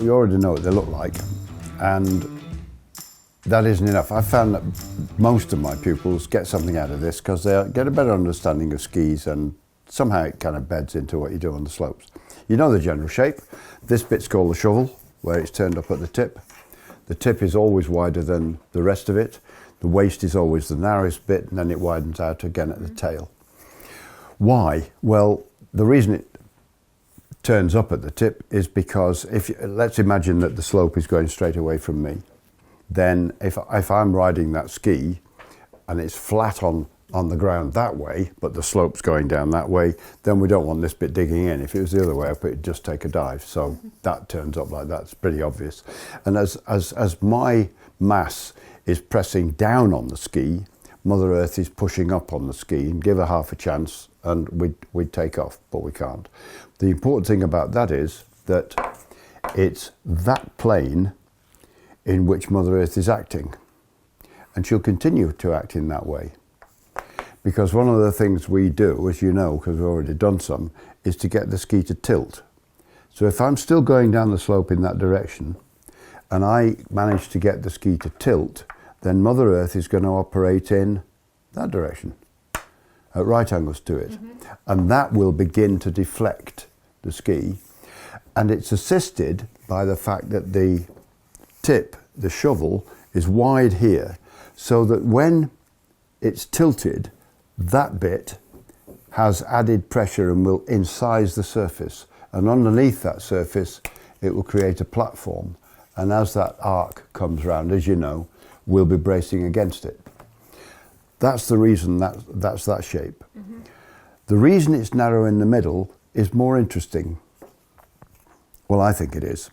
we already know what they look like, and that isn't enough. I found that most of my pupils get something out of this because they get a better understanding of skis, and somehow it kind of beds into what you do on the slopes. You know the general shape. This bit's called the shovel, where it's turned up at the tip. The tip is always wider than the rest of it. The waist is always the narrowest bit, and then it widens out again at the tail. Why? Well, the reason it turns up at the tip is because let's imagine that the slope is going straight away from me. Then if I'm riding that ski and it's flat on the ground that way, but the slope's going down that way, then we don't want this bit digging in. If it was the other way up, it'd just take a dive. So that turns up like that. It's pretty obvious. And as my mass is pressing down on the ski, Mother Earth is pushing up on the ski, and give her half a chance and we'd take off, but we can't. The important thing about that is that it's that plane in which Mother Earth is acting, and she'll continue to act in that way. Because one of the things we do, as you know, because we've already done some, is to get the ski to tilt. So if I'm still going down the slope in that direction, and I manage to get the ski to tilt, then Mother Earth is going to operate in that direction, at right angles to it. And that will begin to deflect the ski. And it's assisted by the fact that the tip, the shovel, is wide here, so that when it's tilted, that bit has added pressure and will incise the surface. And underneath that surface, it will create a platform. And as that arc comes round, as you know, we'll be bracing against it. That's the reason that's that shape. The reason it's narrow in the middle is more interesting. Well, I think it is.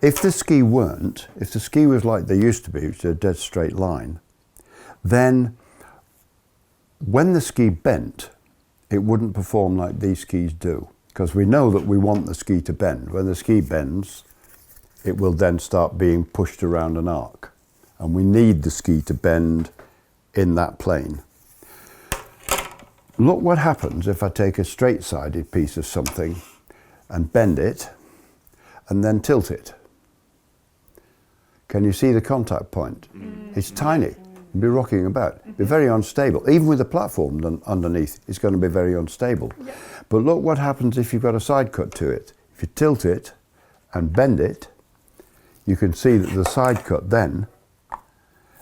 If the ski was like they used to be, which is a dead straight line, then when the ski bent, it wouldn't perform like these skis do. Because we know that we want the ski to bend. When the ski bends, it will then start being pushed around an arc. And we need the ski to bend in that plane. Look what happens if I take a straight-sided piece of something and bend it and then tilt it. Can you see the contact point? It's tiny. It'll be rocking about. It'll be very unstable. Even with the platform underneath, it's going to be very unstable. But look what happens if you've got a side cut to it. If you tilt it and bend it, you can see that the side cut then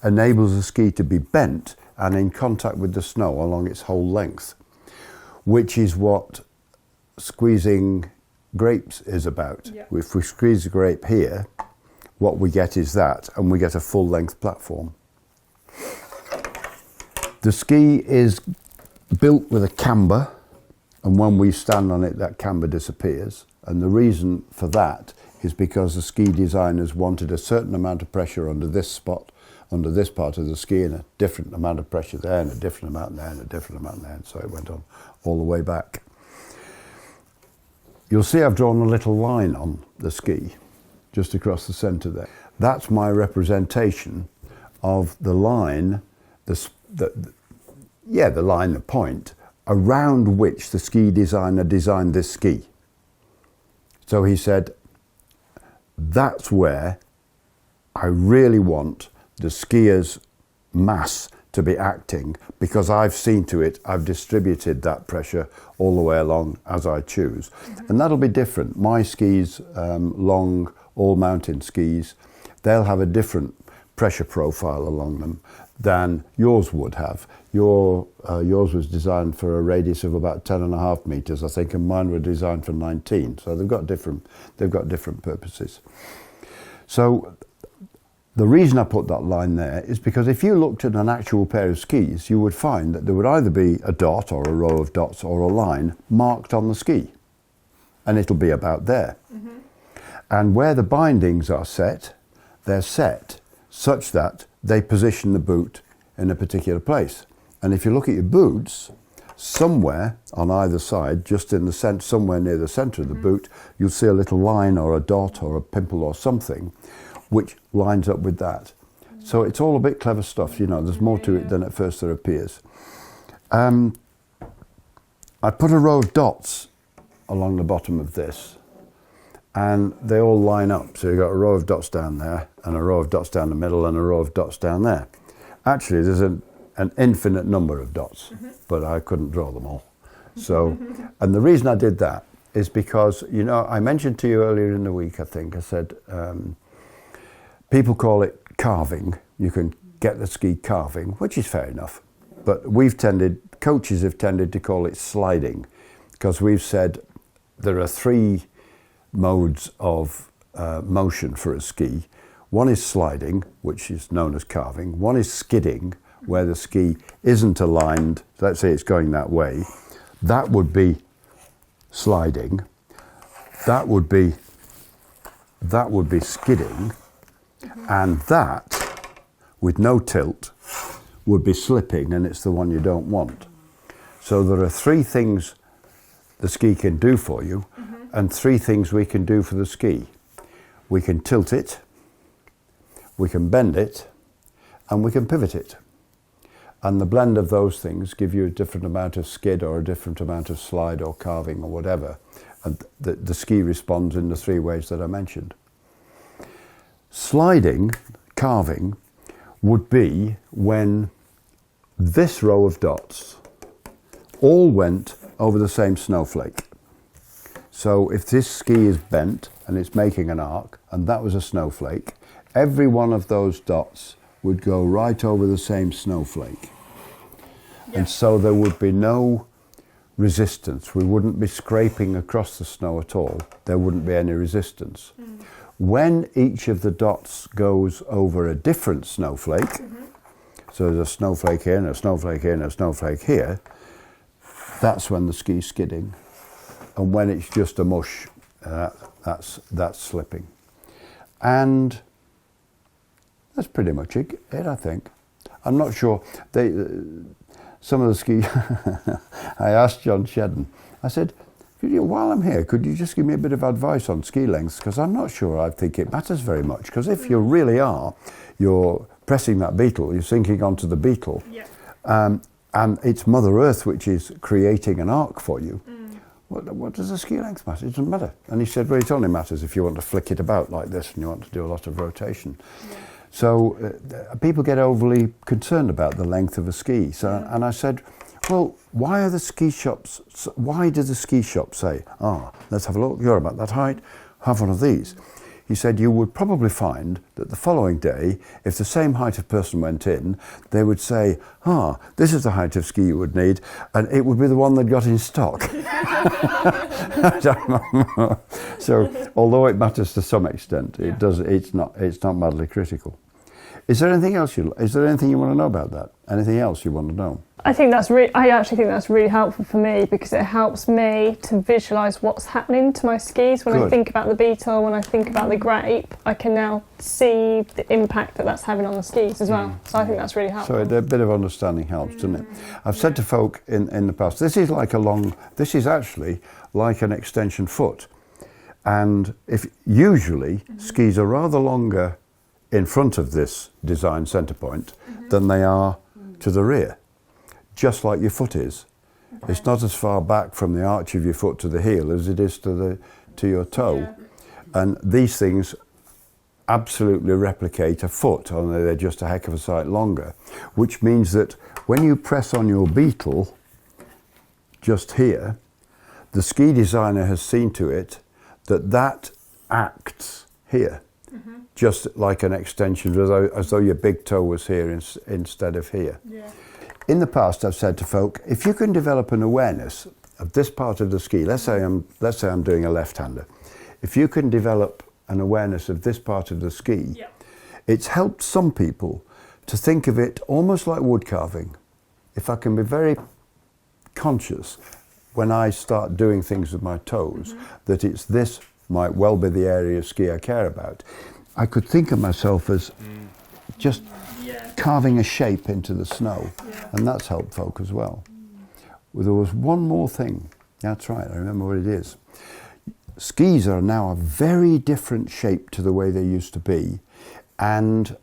enables the ski to be bent and in contact with the snow along its whole length, which is what squeezing grapes is about. If we squeeze a grape here, what we get is that, and we get a full length platform. The ski is built with a camber, and when we stand on it, that camber disappears. And the reason for that is because the ski designers wanted a certain amount of pressure under this spot, under this part of the ski, and a different amount of pressure there, and a different amount there, and a different amount there, and so it went on all the way back. You'll see I've drawn a little line on the ski, just across the centre there. That's my representation of the line, the point, around which the ski designer designed this ski. So he said, that's where I really want the skier's mass to be acting, because I've seen to it, I've distributed that pressure all the way along as I choose. And that'll be different. My skis, long, all-mountain skis, they'll have a different pressure profile along them than yours would have. Yours was designed for a radius of about 10.5 meters, I think, and mine were designed for 19. So they've got different purposes. So the reason I put that line there is because if you looked at an actual pair of skis, you would find that there would either be a dot or a row of dots or a line marked on the ski, and it'll be about there. And where the bindings are set, they're set such that they position the boot in a particular place. And if you look at your boots, somewhere on either side, just in the center, somewhere near the center of the boot, you'll see a little line or a dot or a pimple or something which lines up with that. So it's all a bit clever stuff, you know, there's more to it than at first there appears. I put a row of dots along the bottom of this, and they all line up. So you've got a row of dots down there, and a row of dots down the middle, and a row of dots down there. Actually, there's an infinite number of dots, but I couldn't draw them all. So, and the reason I did that is because, you know, I mentioned to you earlier in the week, I think, I said, people call it carving. You can get the ski carving, which is fair enough. But coaches have tended to call it sliding, because we've said there are 3 modes of motion for a ski. One is sliding, which is known as carving. One is skidding, where the ski isn't aligned. Let's say it's going that way. That would be sliding. That would be skidding. And that, with no tilt, would be slipping, and it's the one you don't want. So there are 3 things the ski can do for you, and 3 things we can do for the ski. We can tilt it, we can bend it, and we can pivot it. And the blend of those things give you a different amount of skid or a different amount of slide or carving or whatever. And the ski responds in the 3 ways that I mentioned. Sliding, carving, would be when this row of dots all went over the same snowflake. So if this ski is bent and it's making an arc, and that was a snowflake, every one of those dots would go right over the same snowflake. Yeah. And so there would be no resistance. We wouldn't be scraping across the snow at all. There wouldn't be any resistance. When each of the dots goes over a different snowflake, so there's a snowflake here and a snowflake here and a snowflake here, that's when the ski's skidding. And when it's just a mush, that's slipping. And that's pretty much it, I think. I'm not sure. Some of the ski, I asked John Shedden, I said, while I'm here, could you just give me a bit of advice on ski lengths? Because I'm not sure I think it matters very much. Because if you really are, you're pressing that beetle, you're sinking onto the beetle, and it's Mother Earth which is creating an arc for you. What does the ski length matter? It doesn't matter. And he said, well, it only matters if you want to flick it about like this and you want to do a lot of rotation. So people get overly concerned about the length of a ski. So, and I said, well, why do the ski shops say, let's have a look, you're about that height, have one of these? He said, you would probably find that the following day, if the same height of person went in, they would say, this is the height of ski you would need, and it would be the one that got in stock. So, although it matters to some extent, it's not madly critical. Is there anything else you want to know about that? Anything else you want to know? I actually think that's really helpful for me, because it helps me to visualise what's happening to my skis. When I think about the beetle, when I think about the grape, I can now see the impact that's having on the skis as well. So I think that's really helpful. So a bit of understanding helps, doesn't it? I've said to folk in the past, this is actually like an extension foot. And usually skis are rather longer in front of this design centre point than they are to the rear, just like your foot is. It's not as far back from the arch of your foot to the heel as it is to your toe. And these things absolutely replicate a foot, only they're just a heck of a sight longer, which means that when you press on your beetle just here, the ski designer has seen to it that acts here, just like an extension, as though your big toe was here instead of here. In the past, I've said to folk, if you can develop an awareness of this part of the ski, let's say I'm doing a left-hander, if you can develop an awareness of this part of the ski, it's helped some people to think of it almost like wood carving. If I can be very conscious when I start doing things with my toes, that this might well be the area of ski I care about. I could think of myself as just carving a shape into the snow, and that's helped folk as well. Well, there was one more thing. That's right, I remember what it is. Skis are now a very different shape to the way they used to be, and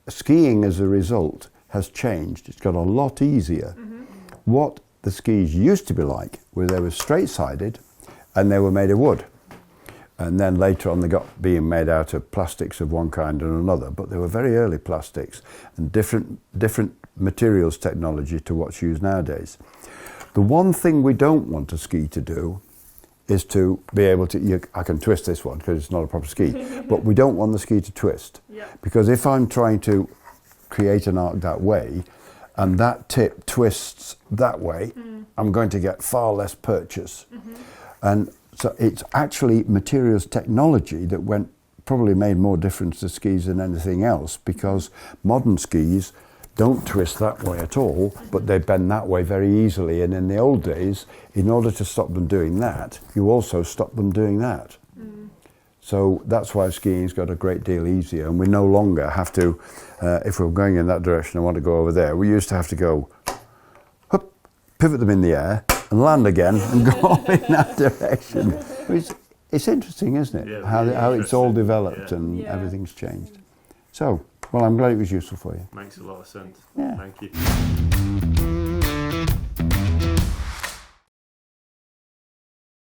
skiing as a result has changed. It's got a lot easier. What the skis used to be like, where they were straight-sided and they were made of wood. And then later on they got being made out of plastics of one kind and another, but they were very early plastics and different materials technology to what's used nowadays. The one thing we don't want a ski to do is to be able to, I can twist this one because it's not a proper ski, but we don't want the ski to twist. Yeah. Because if I'm trying to create an arc that way and that tip twists that way, I'm going to get far less purchase. And so it's actually materials technology that probably made more difference to skis than anything else, because modern skis don't twist that way at all, but they bend that way very easily. And in the old days, in order to stop them doing that, you also stop them doing that. So that's why skiing's got a great deal easier, and we no longer have to, if we're going in that direction, I want to go over there, we used to have to go, hup, pivot them in the air, and land again, and go in that direction. It's interesting, isn't it? Yeah, how really it's all interesting. developed and Yeah. everything's changed. So, well, I'm glad it was useful for you. Makes a lot of sense. Yeah. Thank you.